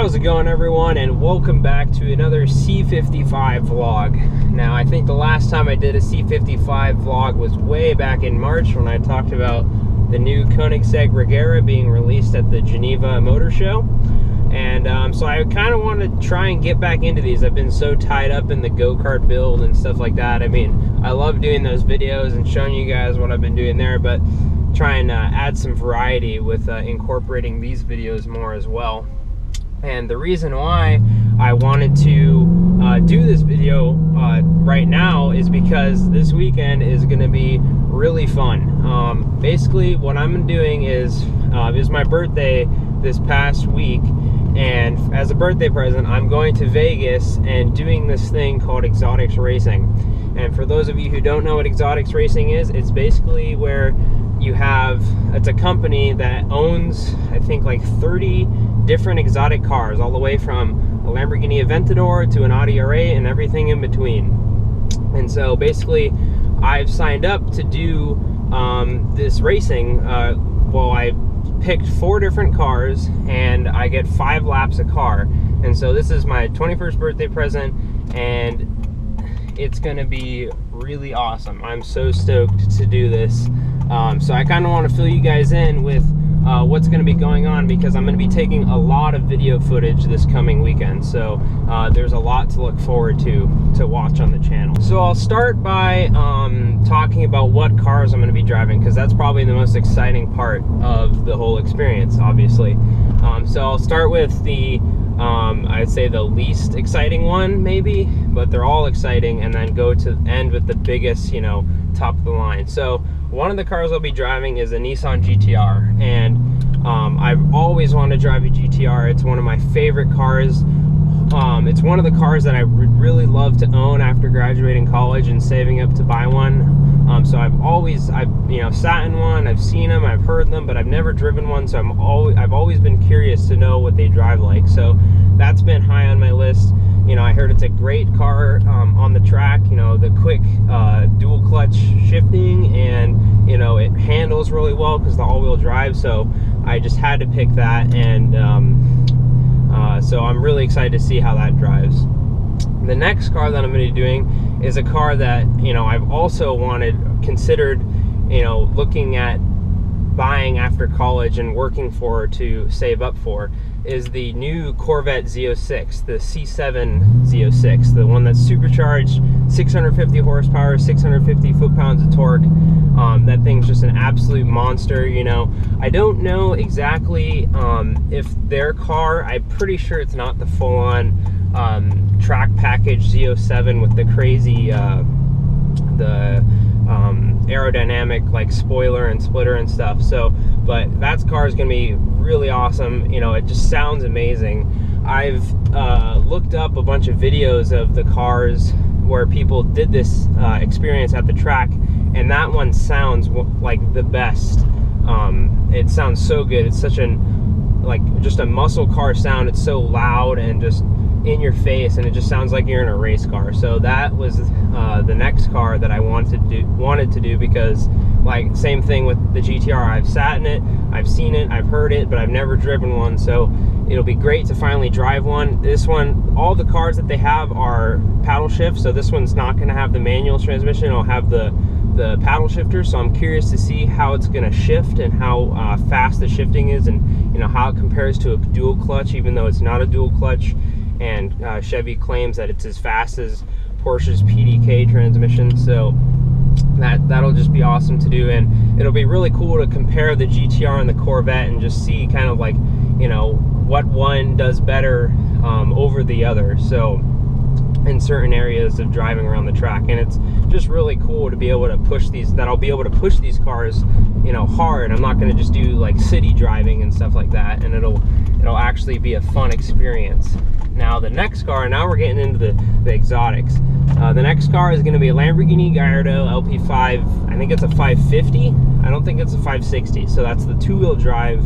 How's it going, everyone, and welcome back to another C55 vlog. Now, I think the last time I did a C55 vlog was way back in March when I talked about the new Koenigsegg Regera being released at the Geneva Motor Show. And so I kind of want to try and get back into these. I've been so tied up in the go-kart build and stuff like that. I mean, I love doing those videos and showing you guys what I've been doing there, but try and add some variety with incorporating these videos more as well. And the reason why I wanted to do this video right now is because this weekend is going to be really fun. Basically, what I'm doing is, it was my birthday this past week, and as a birthday present, I'm going to Vegas and doing this thing called exotics racing. And for those of you who don't know what exotics racing is, it's basically where you have, it's a company that owns, I think, like 30 different exotic cars, all the way from a Lamborghini Aventador to an Audi R8 and everything in between. And so basically, I've signed up to do this racing. Well, I picked 4 different cars and I get 5 laps a car. And so this is my 21st birthday present, and it's gonna be really awesome. I'm so stoked to do this. So I kind of want to fill you guys in with what's going to be going on, because I'm going to be taking a lot of video footage this coming weekend. So there's a lot to look forward to watch on the channel. So I'll start by talking about what cars I'm going to be driving, because that's probably the most exciting part of the whole experience, obviously. So I'll start with the I'd say the least exciting one, maybe, but they're all exciting, and then go to end with the biggest, you know, top of the line. So one of the cars I'll be driving is a Nissan Gtr, and I've always wanted to drive a Gtr. It's one of my favorite cars. It's one of the cars that I would really love to own after graduating college and saving up to buy one. So I've you know, sat in one, I've seen them, I've heard them, but I've never driven one. So I've always been curious to know what they drive like. So that's been high on my list. You know, I heard it's a great car on the track. You know, the quick dual clutch shifting, and you know, it handles really well because the all-wheel drive. So I just had to pick that, and so I'm really excited to see how that drives. The next car that I'm going to be doing is a car that, you know, I've also considered, you know, looking at buying after college and working for to save up for, is the new Corvette Z06, the C7 Z06, the one that's supercharged, 650 horsepower, 650 foot-pounds of torque. That thing's just an absolute monster. You know, I don't know exactly if their car, I'm pretty sure it's not the full-on track package Z07 with the crazy aerodynamic like spoiler and splitter and stuff. So, but that car is gonna be really awesome. You know, it just sounds amazing. I've looked up a bunch of videos of the cars where people did this experience at the track, and that one sounds like the best. It sounds so good. It's such just a muscle car sound. It's so loud and just in your face, and it just sounds like you're in a race car. So that was the next car that I wanted to do, because, like, same thing with the GTR. I've sat in it, I've seen it, I've heard it, but I've never driven one. So it'll be great to finally drive one. This one, all the cars that they have are paddle shift, so this one's not going to have the manual transmission. It'll have the paddle shifter. So I'm curious to see how it's going to shift and how fast the shifting is, and, you know, how it compares to a dual clutch, even though it's not a dual clutch. And Chevy claims that it's as fast as Porsche's PDK transmission. So that'll just be awesome to do, and it'll be really cool to compare the GTR and the Corvette and just see kind of like, you know, what one does better over the other. So in certain areas of driving around the track, and it's just really cool to be able to push these, that I'll be able to push these cars, you know, hard. I'm not going to just do like city driving and stuff like that, and it'll actually be a fun experience. Now the next car, now we're getting into the exotics. The next car is going to be a Lamborghini Gallardo Lp5. I think it's a 550. I don't think it's a 560. So that's the 2-wheel drive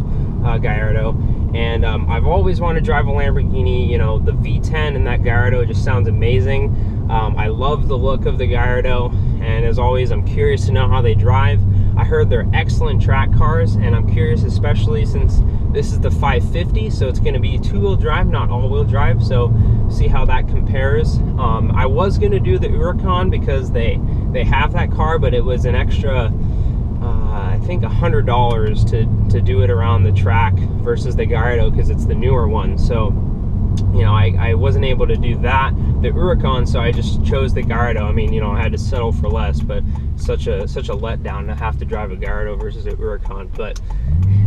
Gallardo. And I've always wanted to drive a Lamborghini. You know, the V10 in that Gallardo just sounds amazing. I love the look of the Gallardo, and as always, I'm curious to know how they drive. I heard they're excellent track cars, and I'm curious, especially since This is the 550, so it's going to be two-wheel drive, not all-wheel drive, so see how that compares. I was going to do the Huracan because they have that car, but it was an extra I think $100 to do it around the track versus the Gallardo because it's the newer one. So you know, I wasn't able to do that, the Huracan, so I just chose the Gallardo. I mean, you know, I had to settle for less, but such a letdown to have to drive a Gallardo versus a Huracan. But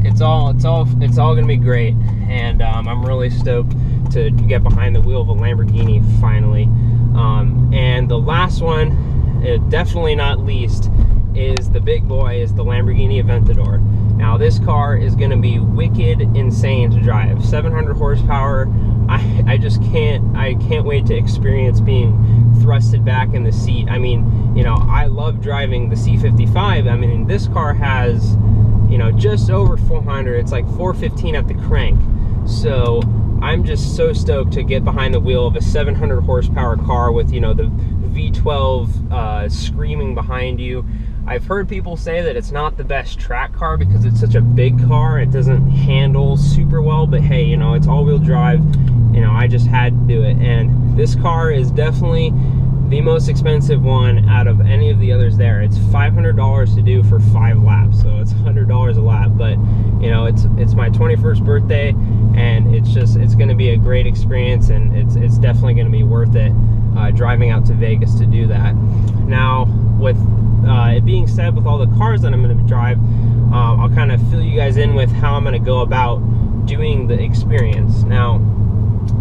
it's all gonna be great, and I'm really stoked to get behind the wheel of a Lamborghini finally. And the last one, definitely not least, is the big boy, is the Lamborghini Aventador. Now this car is going to be wicked insane to drive. 700 horsepower. I can't wait to experience being thrusted back in the seat. I mean, you know, I love driving the C55. I mean, this car has, you know, just over 400. It's like 415 at the crank. So I'm just so stoked to get behind the wheel of a 700 horsepower car with, you know, the V12 screaming behind you. I've heard people say that it's not the best track car because it's such a big car. It doesn't handle super well, but hey, you know, it's all-wheel drive. You know, I just had to do it. And this car is definitely the most expensive one out of any of the others there. It's $500 to do for 5 laps, so it's $100 a lap. But you know, it's my 21st birthday, and it's going to be a great experience, and it's definitely going to be worth it driving out to Vegas to do that. Now, with it being said, with all the cars that I'm going to drive, I'll kind of fill you guys in with how I'm going to go about doing the experience. Now,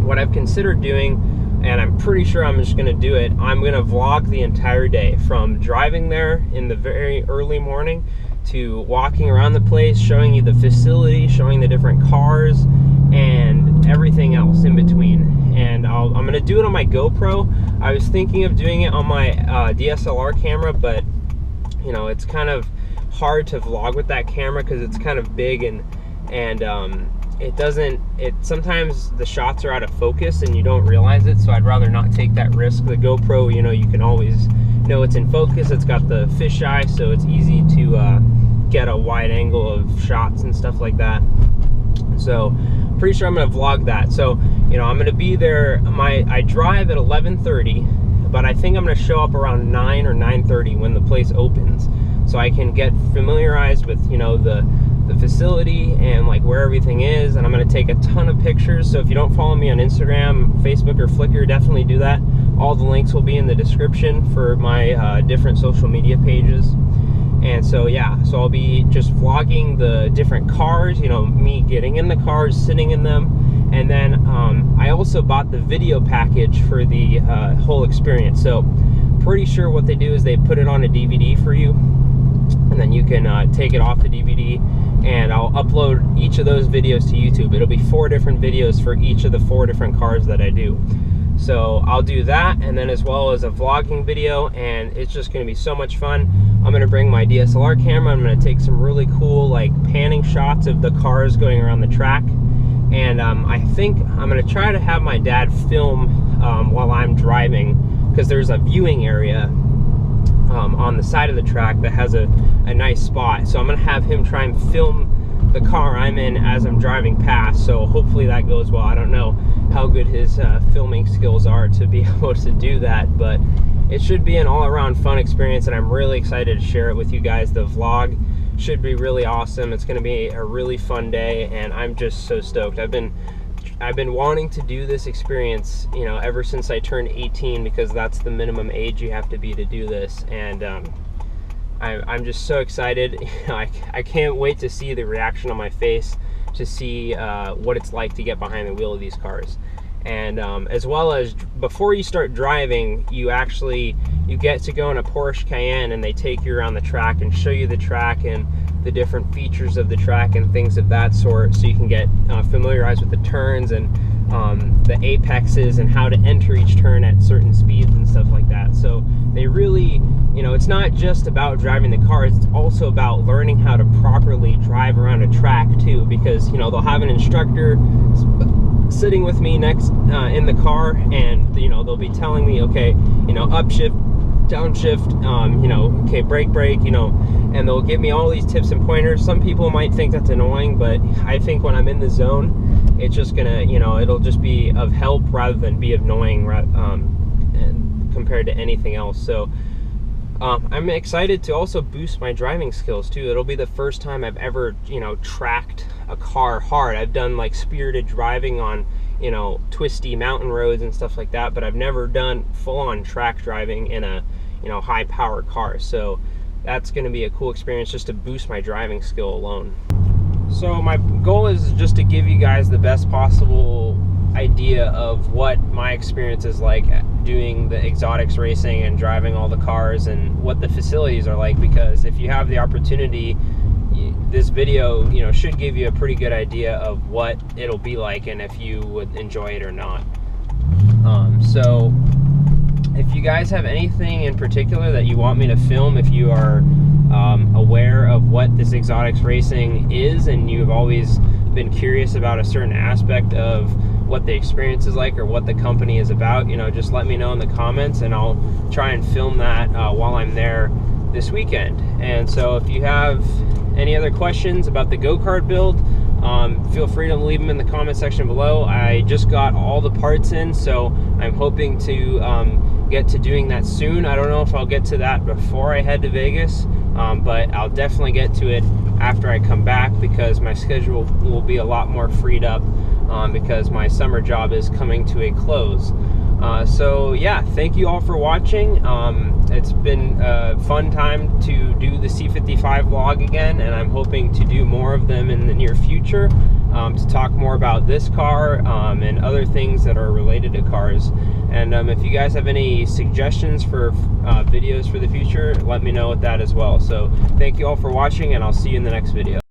what I've considered doing, and I'm pretty sure I'm just going to do it, I'm going to vlog the entire day, from driving there in the very early morning to walking around the place, showing you the facility, showing the different cars, and everything else in between. And I'm going to do it on my GoPro. I was thinking of doing it on my DSLR camera, but you know, it's kind of hard to vlog with that camera because it's kind of big, and sometimes the shots are out of focus and you don't realize it, so I'd rather not take that risk. The GoPro, you know, you can always know it's in focus. It's got the fisheye, so it's easy to get a wide angle of shots and stuff like that. So pretty sure I'm going to vlog that. So, you know, I'm going to be there. I drive at 11:30, but I think I'm going to show up around 9 or 9:30 when the place opens, so I can get familiarized with, you know, the facility and like where everything is. And I'm going to take a ton of pictures. So if you don't follow me on Instagram, Facebook, or Flickr, definitely do that. All the links will be in the description for my different social media pages. And so yeah, so I'll be just vlogging the different cars, you know, me getting in the cars, sitting in them. And then I also bought the video package for the whole experience. So pretty sure what they do is they put it on a DVD for you, and then you can take it off the DVD, and I'll upload each of those videos to YouTube. It'll be 4 different videos for each of the 4 different cars that I do. So I'll do that, and then as well as a vlogging video, and it's just going to be so much fun. I'm going to bring my DSLR camera. I'm going to take some really cool like panning shots of the cars going around the track, and I think I'm going to try to have my dad film while I'm driving, because there's a viewing area on the side of the track that has a nice spot. So I'm going to have him try and film the car I'm in as I'm driving past, so hopefully that goes well. I don't know how good his filming skills are to be able to do that, but it should be an all-around fun experience, and I'm really excited to share it with you guys. The vlog should be really awesome. It's going to be a really fun day, and I'm just so stoked. I've been wanting to do this experience, you know, ever since I turned 18, because that's the minimum age you have to be to do this. And I'm just so excited. I can't wait to see the reaction on my face, to see what it's like to get behind the wheel of these cars. And as well as before you start driving, you get to go in a Porsche Cayenne, and they take you around the track and show you the track and the different features of the track and things of that sort, so you can get familiarized with the turns and the apexes and how to enter each turn at certain speeds and stuff like that. So they really, you know, it's not just about driving the cars, it's also about learning how to properly drive around a track too, because, you know, they'll have an instructor sitting with me next in the car, and you know, they'll be telling me, okay, you know, upshift downshift, you know, okay, brake, you know, and they'll give me all these tips and pointers. Some people might think that's annoying, but I think when I'm in the zone, it's just gonna, you know, it'll just be of help rather than be annoying, and compared to anything else. So I'm excited to also boost my driving skills too. It'll be the first time I've ever, you know, tracked a car hard. I've done like spirited driving on, you know, twisty mountain roads and stuff like that, but I've never done full-on track driving in a, you know, high power car. So that's going to be a cool experience just to boost my driving skill alone. So my goal is just to give you guys the best possible idea of what my experience is like doing the exotics racing and driving all the cars, and what the facilities are like, because if you have the opportunity, this video, you know, should give you a pretty good idea of what it'll be like and if you would enjoy it or not. So if you guys have anything in particular that you want me to film, if you are aware of what this exotics racing is and you've always been curious about a certain aspect of what the experience is like or what the company is about, you know, just let me know in the comments and I'll try and film that while I'm there this weekend. And so if you have any other questions about the go-kart build, feel free to leave them in the comment section below. I just got all the parts in, so I'm hoping to get to doing that soon. I don't know if I'll get to that before I head to Vegas, but I'll definitely get to it after I come back, because my schedule will be a lot more freed up because my summer job is coming to a close. So yeah, thank you all for watching. It's been a fun time to do the C55 vlog again, and I'm hoping to do more of them in the near future to talk more about this car and other things that are related to cars. And if you guys have any suggestions for videos for the future, let me know with that as well. So thank you all for watching, and I'll see you in the next video.